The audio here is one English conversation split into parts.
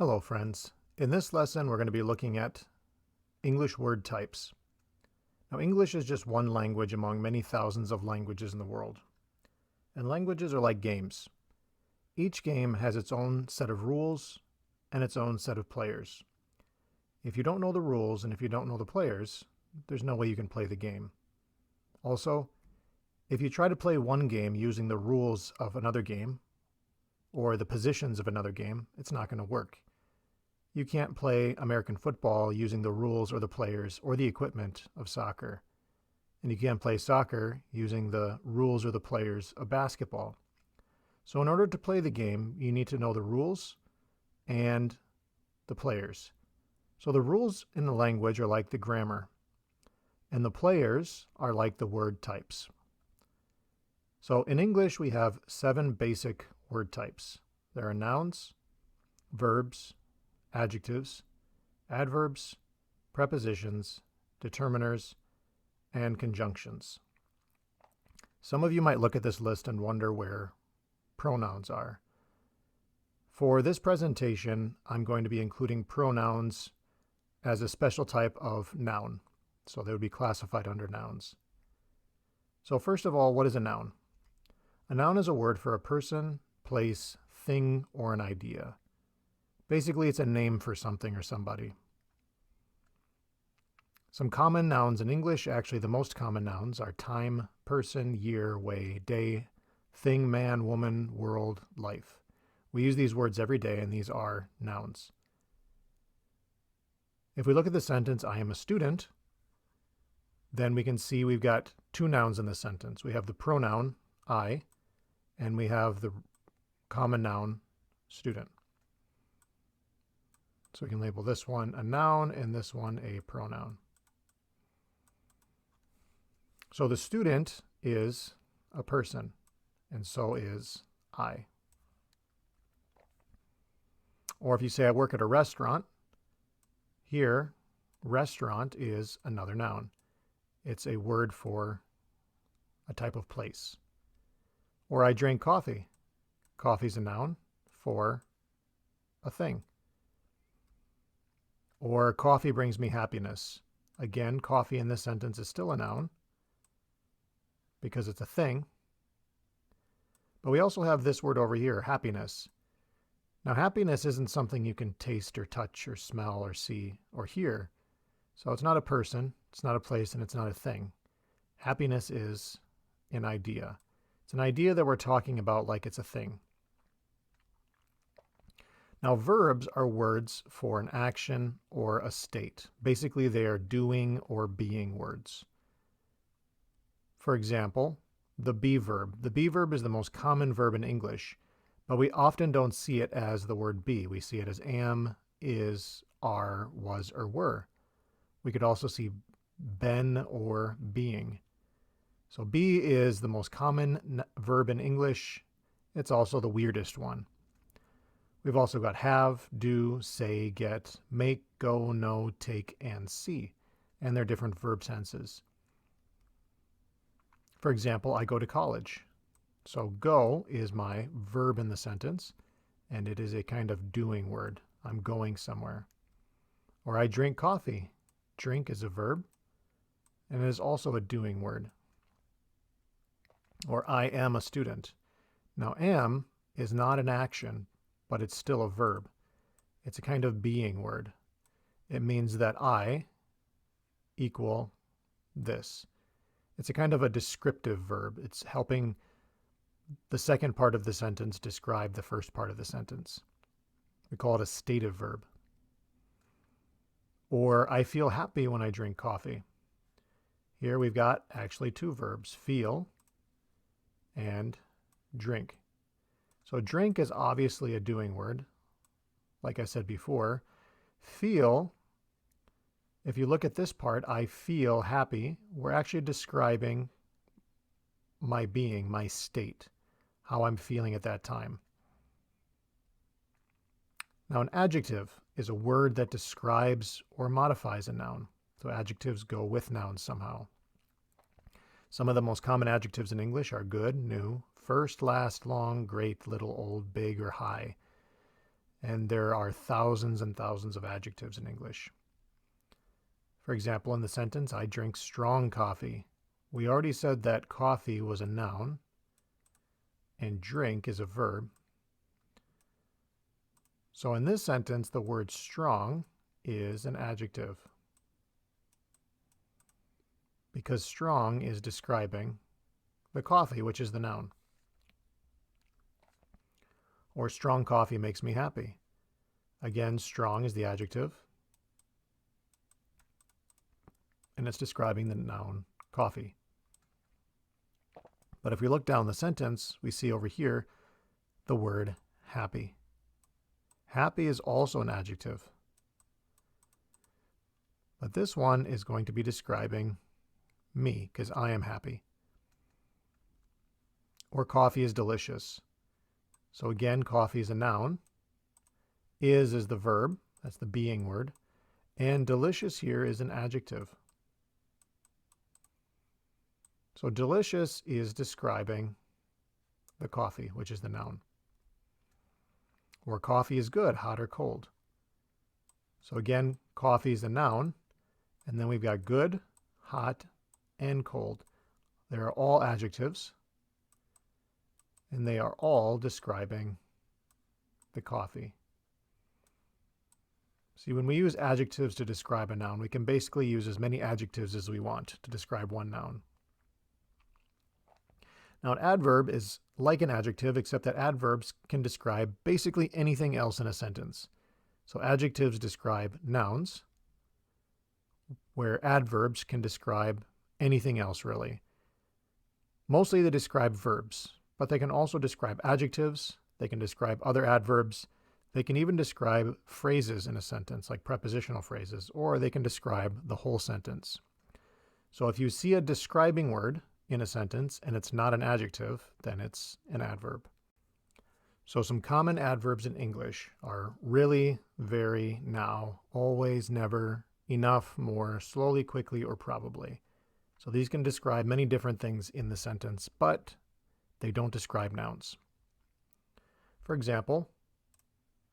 Hello, friends. In this lesson, we're going to be looking at English word types. Now, English is just one language among many thousands of languages in the world. And languages are like games. Each game has its own set of rules and its own set of players. If you don't know the rules and if you don't know the players, there's no way you can play the game. Also, if you try to play one game using the rules of another game or the positions of another game, it's not going to work. You can't play American football using the rules or the players or the equipment of soccer. And you can't play soccer using the rules or the players of basketball. So in order to play the game, you need to know the rules and the players. So the rules in the language are like the grammar, and the players are like the word types. So in English, we have 7 basic word types. There are nouns, verbs, adjectives, adverbs, prepositions, determiners, and conjunctions. Some of you might look at this list and wonder where pronouns are. For this presentation, I'm going to be including pronouns as a special type of noun. So they would be classified under nouns. So first of all, what is a noun? A noun is a word for a person, place, thing, or an idea. Basically, it's a name for something or somebody. Some common nouns in English, actually the most common nouns, are time, person, year, way, day, thing, man, woman, world, life. We use these words every day, and these are nouns. If we look at the sentence, I am a student, then we can see we've got 2 nouns in the sentence. We have the pronoun, I, and we have the common noun, student. So we can label this one a noun and this one a pronoun. So the student is a person, and so is I. Or if you say I work at a restaurant, here, restaurant is another noun. It's a word for a type of place. Or I drink coffee. Coffee's a noun for a thing. Or coffee brings me happiness. Again, coffee in this sentence is still a noun because it's a thing. But we also have this word over here, happiness. Now, happiness isn't something you can taste or touch or smell or see or hear. So it's not a person, it's not a place, and it's not a thing. Happiness is an idea. It's an idea that we're talking about like it's a thing. Now, verbs are words for an action or a state. Basically, they are doing or being words. For example, the be verb. The be verb is the most common verb in English, but we often don't see it as the word be. We see it as am, is, are, was, or were. We could also see been or being. So be is the most common verb in English. It's also the weirdest one. We've also got have, do, say, get, make, go, know, take, and see, and their different verb tenses. For example, I go to college. So go is my verb in the sentence, and it is a kind of doing word. I'm going somewhere. Or I drink coffee. Drink is a verb, and it is also a doing word. Or I am a student. Now, am is not an action, but it's still a verb. It's a kind of being word. It means that I equal this. It's a kind of a descriptive verb. It's helping the second part of the sentence describe the first part of the sentence. We call it a stative verb. Or I feel happy when I drink coffee. Here we've got actually 2 verbs, feel and drink. So drink is obviously a doing word. Like I said before, feel, if you look at this part, I feel happy, we're actually describing my being, my state, how I'm feeling at that time. Now, an adjective is a word that describes or modifies a noun. So adjectives go with nouns somehow. Some of the most common adjectives in English are good, new, first, last, long, great, little, old, big, or high. and there are thousands and thousands of adjectives in English. For example, in the sentence, I drink strong coffee. We already said that coffee was a noun and drink is a verb. So in this sentence, the word strong is an adjective because strong is describing the coffee, which is the noun. Or strong coffee makes me happy. Again, strong is the adjective, and it's describing the noun coffee. But if we look down the sentence, we see over here the word happy. Happy is also an adjective, but this one is going to be describing me because I am happy. Or coffee is delicious. So again, coffee is a noun. Is the verb, that's the being word, and delicious here is an adjective. So delicious is describing the coffee, which is the noun. Or coffee is good, hot or cold. So again, coffee is a noun, and then we've got good, hot, and cold. They are all adjectives, and they are all describing the coffee. See, when we use adjectives to describe a noun, we can basically use as many adjectives as we want to describe one noun. Now, an adverb is like an adjective, except that adverbs can describe basically anything else in a sentence. So adjectives describe nouns, where adverbs can describe anything else, really. Mostly they describe verbs, but they can also describe adjectives, they can describe other adverbs, they can even describe phrases in a sentence, like prepositional phrases, or they can describe the whole sentence. So if you see a describing word in a sentence and it's not an adjective, then it's an adverb. So some common adverbs in English are really, very, now, always, never, enough, more, slowly, quickly, or probably. So these can describe many different things in the sentence, but they don't describe nouns. For example,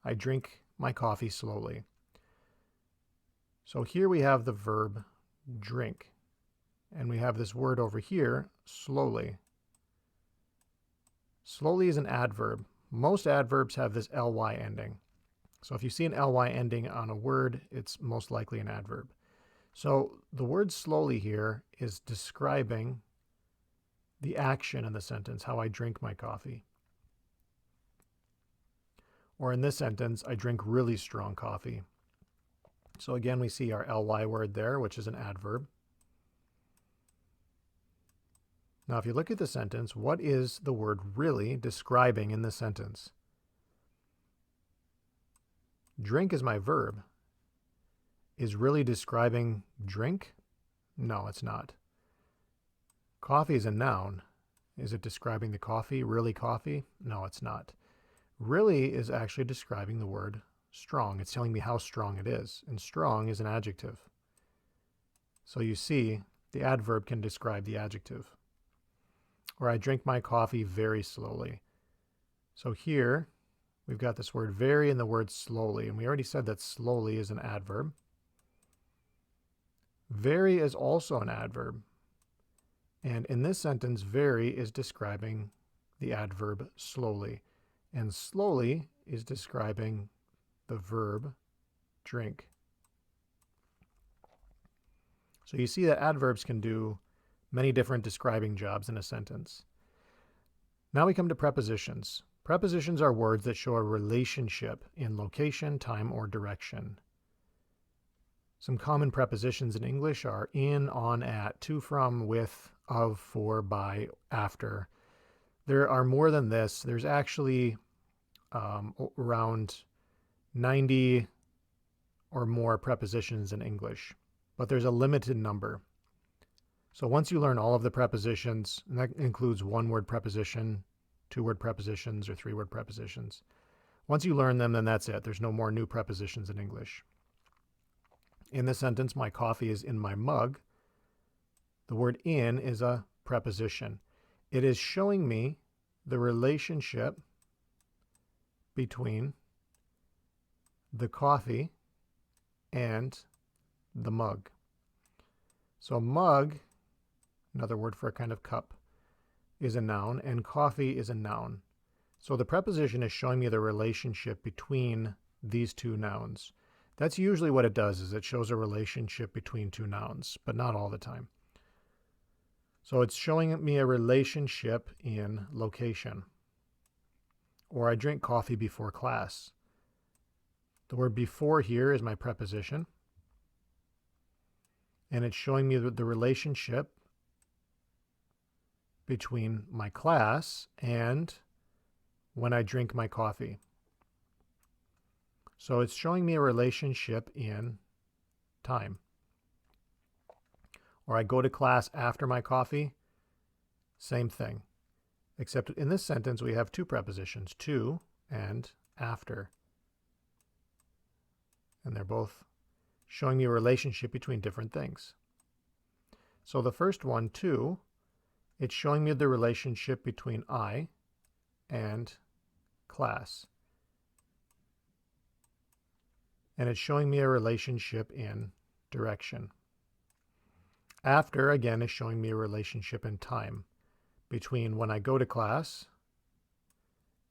I drink my coffee slowly. So here we have the verb drink. And we have this word over here, slowly. Slowly is an adverb. Most adverbs have this ly ending. So if you see an ly ending on a word, it's most likely an adverb. So the word slowly here is describing the action in the sentence, how I drink my coffee. Or in this sentence, I drink really strong coffee. So again, we see our ly word there, which is an adverb. Now, if you look at the sentence, what is the word really describing in the sentence? Drink is my verb. Is really describing drink? No, it's not. Coffee is a noun. Is it describing the coffee, really coffee? No, it's not. Really is actually describing the word strong. It's telling me how strong it is, and strong is an adjective. So you see, the adverb can describe the adjective. Or I drink my coffee very slowly. So here, we've got this word very and the word slowly, and we already said that slowly is an adverb. Very is also an adverb. And in this sentence, very is describing the adverb slowly. And slowly is describing the verb drink. So you see that adverbs can do many different describing jobs in a sentence. Now we come to prepositions. Prepositions are words that show a relationship in location, time, or direction. Some common prepositions in English are in, on, at, to, from, with, of, for, by, after. There are more than this. There's actually around 90 or more prepositions in English, but there's a limited number. So once you learn all of the prepositions, and that includes one-word preposition, two-word prepositions, or three-word prepositions. Once you learn them, then that's it. There's no more new prepositions in English. In this sentence, my coffee is in my mug. The word in is a preposition. It is showing me the relationship between the coffee, and the mug. So mug, another word for a kind of cup, is a noun, and coffee is a noun. So the preposition is showing me the relationship between these two nouns. That's usually what it does, is it shows a relationship between two nouns, but not all the time. So it's showing me a relationship in location. Or I drink coffee before class. The word before here is my preposition. And it's showing me the relationship between my class and when I drink my coffee. So it's showing me a relationship in time. Or I go to class after my coffee, same thing. Except in this sentence we have two prepositions, to and after. And they're both showing me a relationship between different things. So the first one, to, it's showing me the relationship between I and class. And it's showing me a relationship in direction. After, again, is showing me a relationship in time between when I go to class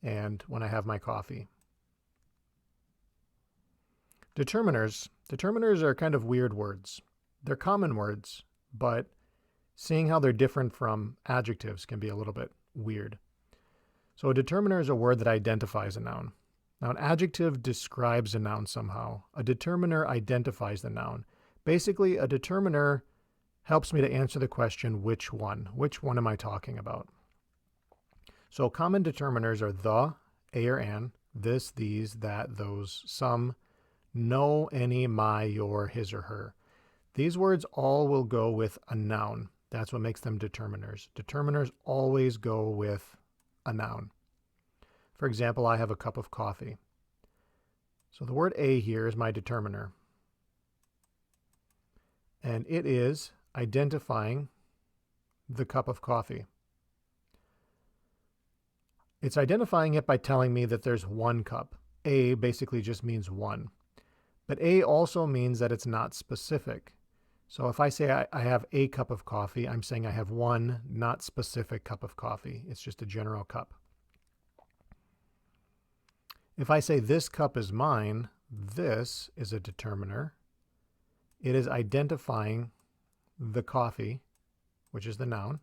and when I have my coffee. Determiners. Determiners are kind of weird words. They're common words, but seeing how they're different from adjectives can be a little bit weird. So a determiner is a word that identifies a noun. Now, an adjective describes a noun somehow. A determiner identifies the noun. Basically, a determiner helps me to answer the question, which one? Which one am I talking about? So common determiners are the, a or an, this, these, that, those, some, no, any, my, your, his or her. These words all will go with a noun. That's what makes them determiners. Determiners always go with a noun. For example, I have a cup of coffee. So the word a here is my determiner. And it is identifying the cup of coffee. It's identifying it by telling me that there's one cup. A basically just means one. But a also means that it's not specific. So if I say I have a cup of coffee, I'm saying I have one not specific cup of coffee. It's just a general cup. If I say this cup is mine, this is a determiner. It is identifying the coffee, which is the noun,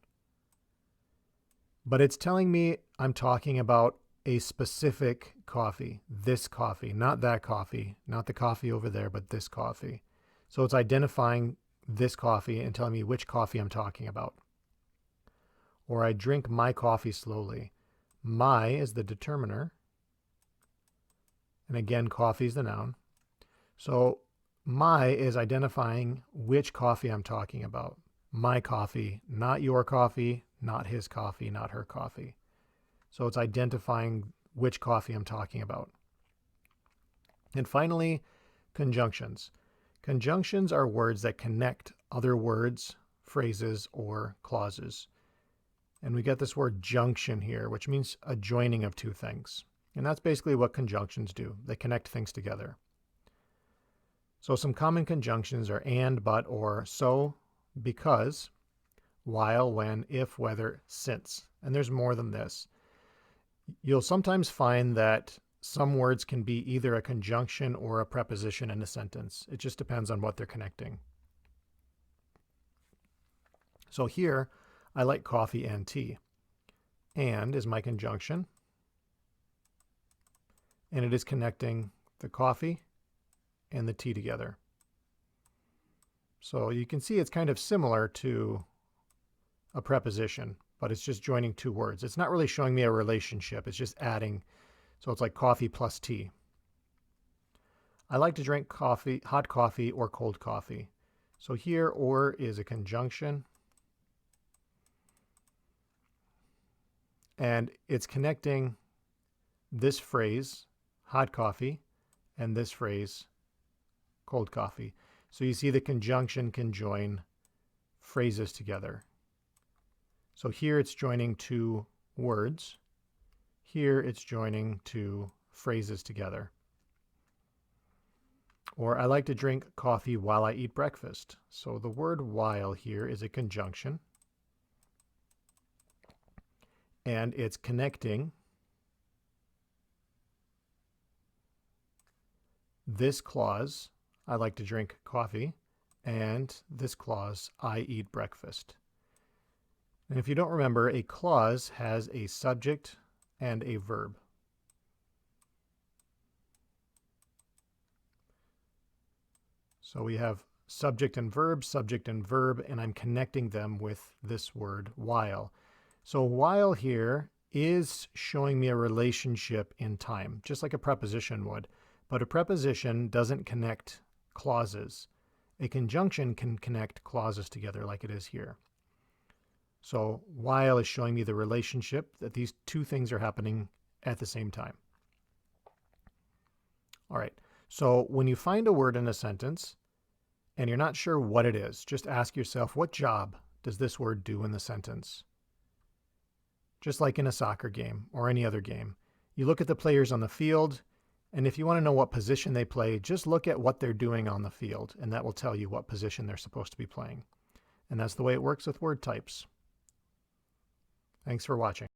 but it's telling me I'm talking about a specific coffee, this coffee, not that coffee, not the coffee over there, but this coffee. So it's identifying this coffee and telling me which coffee I'm talking about. Or I drink my coffee slowly. My is the determiner. And again, coffee is the noun. So my is identifying which coffee I'm talking about. My coffee, not your coffee, not his coffee, not her coffee. So it's identifying which coffee I'm talking about. And finally, conjunctions. Conjunctions are words that connect other words, phrases, or clauses. And we get this word junction here, which means a joining of two things. And that's basically what conjunctions do. They connect things together. So some common conjunctions are and, but, or, so, because, while, when, if, whether, since. And there's more than this. You'll sometimes find that some words can be either a conjunction or a preposition in a sentence. It just depends on what they're connecting. So here, I like coffee and tea. And is my conjunction. And it is connecting the coffee and the tea together. So you can see it's kind of similar to a preposition, but it's just joining two words. It's not really showing me a relationship. It's just adding. So it's like coffee plus tea. I like to drink coffee, hot coffee or cold coffee. So here, or is a conjunction. And it's connecting this phrase, hot coffee, and this phrase, cold coffee. So you see the conjunction can join phrases together. So here it's joining two words. Here it's joining two phrases together. Or I like to drink coffee while I eat breakfast. So the word while here is a conjunction. And it's connecting this clause, I like to drink coffee, and this clause, I eat breakfast. And if you don't remember, a clause has a subject and a verb. So we have subject and verb, and I'm connecting them with this word while. So while here is showing me a relationship in time, just like a preposition would. But a preposition doesn't connect clauses. A conjunction can connect clauses together like it is here. So while is showing me the relationship that these two things are happening at the same time. All right, so when you find a word in a sentence and you're not sure what it is, just ask yourself, what job does this word do in the sentence? Just like in a soccer game or any other game. You look at the players on the field, and if you want to know what position they play, just look at what they're doing on the field, and that will tell you what position they're supposed to be playing. And that's the way it works with word types. Thanks for watching.